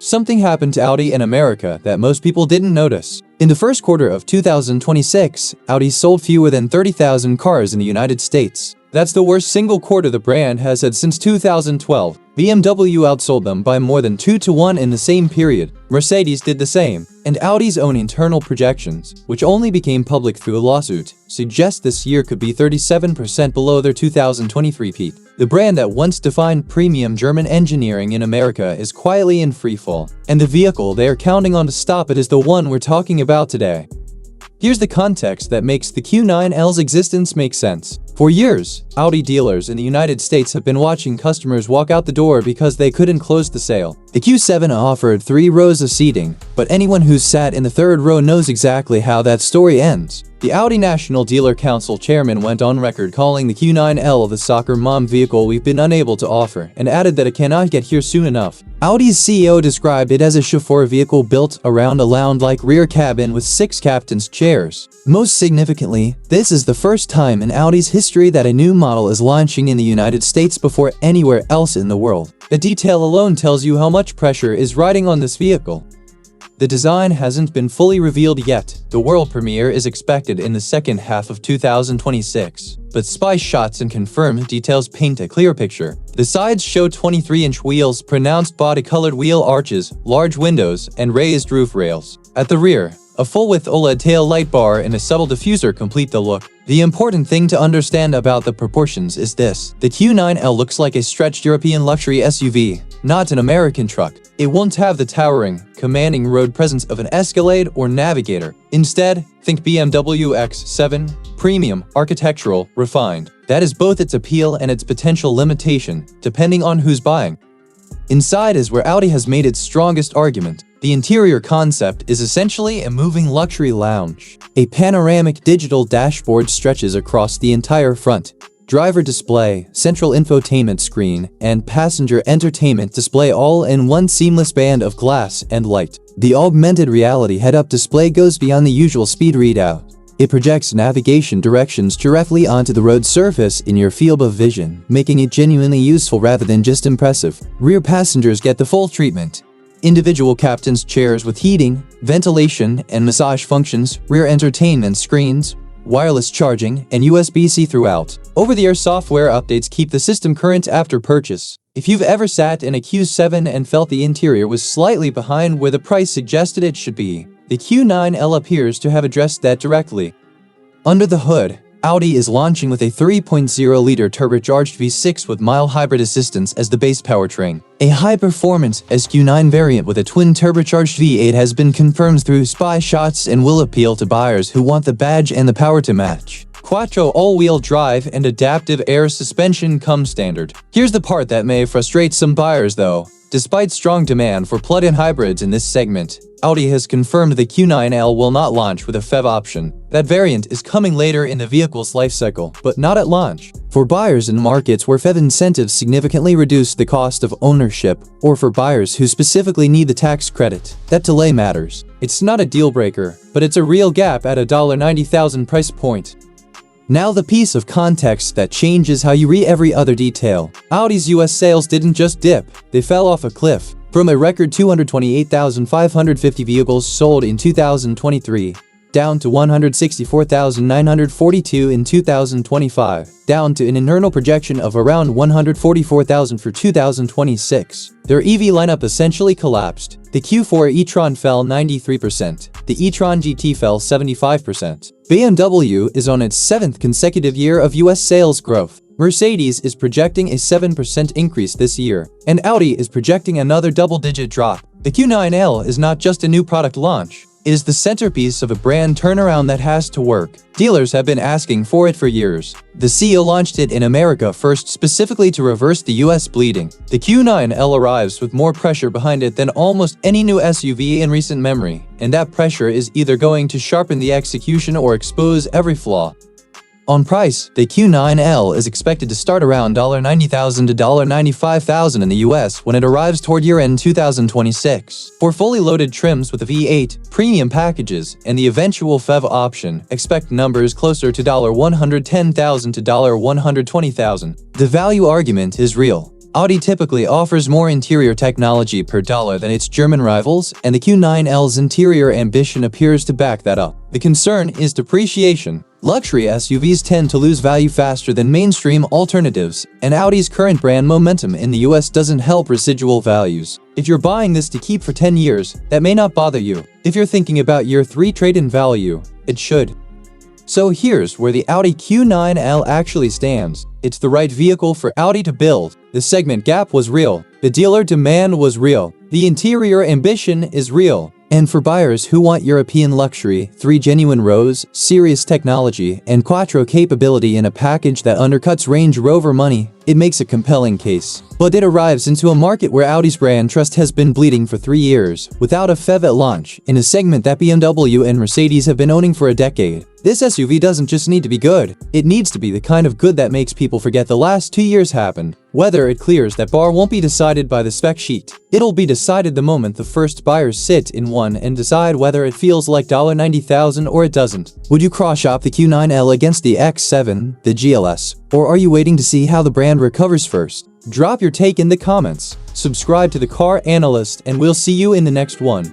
something happened to Audi in America that most people didn't notice. In the first quarter of 2026, Audi sold fewer than 30,000 cars in the United States. That's the worst single quarter the brand has had since 2012. BMW outsold them by more than 2-to-1 in the same period. Mercedes did the same, and Audi's own internal projections, which only became public through a lawsuit, suggest this year could be 37% below their 2023 peak. The brand that once defined premium German engineering in America is quietly in freefall, and the vehicle they are counting on to stop it is the one we're talking about today. Here's the context that makes the Q9L's existence make sense. For years, Audi dealers in the United States have been watching customers walk out the door because they couldn't close the sale. The Q7 offered 3 rows of seating, but anyone who's sat in the third row knows exactly how that story ends. The Audi National Dealer Council chairman went on record calling the Q9L the soccer mom vehicle we've been unable to offer, and added that it cannot get here soon enough. Audi's CEO described it as a chauffeur vehicle built around a lounge-like rear cabin with 6 captain's chairs. Most significantly, this is the first time in Audi's history that a new model is launching in the United States before anywhere else in the world. The detail alone tells you how much pressure is riding on this vehicle. The design hasn't been fully revealed yet. The world premiere is expected in the second half of 2026, but spy shots and confirmed details paint a clear picture. The sides show 23-inch wheels, pronounced body-colored wheel arches, large windows, and raised roof rails. At the rear, a full-width OLED tail light bar and a subtle diffuser complete the look. The important thing to understand about the proportions is this: the Q9L looks like a stretched European luxury SUV, not an American truck. It won't have the towering, commanding road presence of an Escalade or Navigator. Instead, think BMW X7, premium, architectural, refined. That is both its appeal and its potential limitation, depending on who's buying. Inside is where Audi has made its strongest argument. The interior concept is essentially a moving luxury lounge. A panoramic digital dashboard stretches across the entire front. Driver display, central infotainment screen, and passenger entertainment display all in one seamless band of glass and light. The augmented reality head-up display goes beyond the usual speed readout. It projects navigation directions directly onto the road surface in your field of vision, making it genuinely useful rather than just impressive. Rear passengers get the full treatment. Individual captain's chairs with heating, ventilation, and massage functions, rear entertainment screens, wireless charging, and USB-C throughout. Over-the-air software updates keep the system current after purchase. If you've ever sat in a Q7 and felt the interior was slightly behind where the price suggested it should be, the Q9L appears to have addressed that directly. Under the hood, Audi is launching with a 3.0-liter turbocharged V6 with mild hybrid assistance as the base powertrain. A high-performance SQ9 variant with a twin turbocharged V8 has been confirmed through spy shots and will appeal to buyers who want the badge and the power to match. Quattro all-wheel drive and adaptive air suspension come standard. Here's the part that may frustrate some buyers though. Despite strong demand for plug-in hybrids in this segment, Audi has confirmed the Q9L will not launch with a PHEV option. That variant is coming later in the vehicle's lifecycle, but not at launch. For buyers in markets where PHEV incentives significantly reduce the cost of ownership, or for buyers who specifically need the tax credit, that delay matters. It's not a deal-breaker, but it's a real gap at a $90,000 price point. Now the piece of context that changes how you read every other detail. Audi's US sales didn't just dip, they fell off a cliff. From a record 228,550 vehicles sold in 2023, down to 164,942 in 2025, down to an internal projection of around 144,000 for 2026. Their EV lineup essentially collapsed. The Q4 e-tron fell 93%. The e-tron GT fell 75%. BMW is on its 7th consecutive year of US sales growth. Mercedes is projecting a 7% increase this year, and Audi is projecting another double-digit drop. The Q9L is not just a new product launch. It is the centerpiece of a brand turnaround that has to work. Dealers have been asking for it for years. The CEO launched it in America first specifically to reverse the US bleeding. The Q9L arrives with more pressure behind it than almost any new SUV in recent memory, and that pressure is either going to sharpen the execution or expose every flaw. On price, the Q9L is expected to start around $90,000 to $95,000 in the US when it arrives toward year-end 2026. For fully loaded trims with a V8, premium packages, and the eventual PHEV option, expect numbers closer to $110,000 to $120,000. The value argument is real. Audi typically offers more interior technology per dollar than its German rivals, and the Q9L's interior ambition appears to back that up. The concern is depreciation. Luxury SUVs tend to lose value faster than mainstream alternatives, and Audi's current brand momentum in the US doesn't help residual values. If you're buying this to keep for 10 years, that may not bother you. If you're thinking about year 3 trade-in value, it should. So here's where the Audi Q9L actually stands. It's the right vehicle for Audi to build. The segment gap was real. The dealer demand was real. The interior ambition is real. And for buyers who want European luxury, 3 genuine rows, serious technology, and quattro capability in a package that undercuts Range Rover money, it makes a compelling case. But it arrives into a market where Audi's brand trust has been bleeding for 3 years, without a PHEV at launch, in a segment that BMW and Mercedes have been owning for a decade. This SUV doesn't just need to be good, it needs to be the kind of good that makes people forget the last 2 years happened. Whether it clears that bar won't be decided by the spec sheet. It'll be decided the moment the first buyers sit in one and decide whether it feels like $90,000 or it doesn't. Would you cross-shop the Q9L against the X7, the GLS, or are you waiting to see how the brand recovers first? Drop your take in the comments. Subscribe to the Car Analyst and we'll see you in the next one.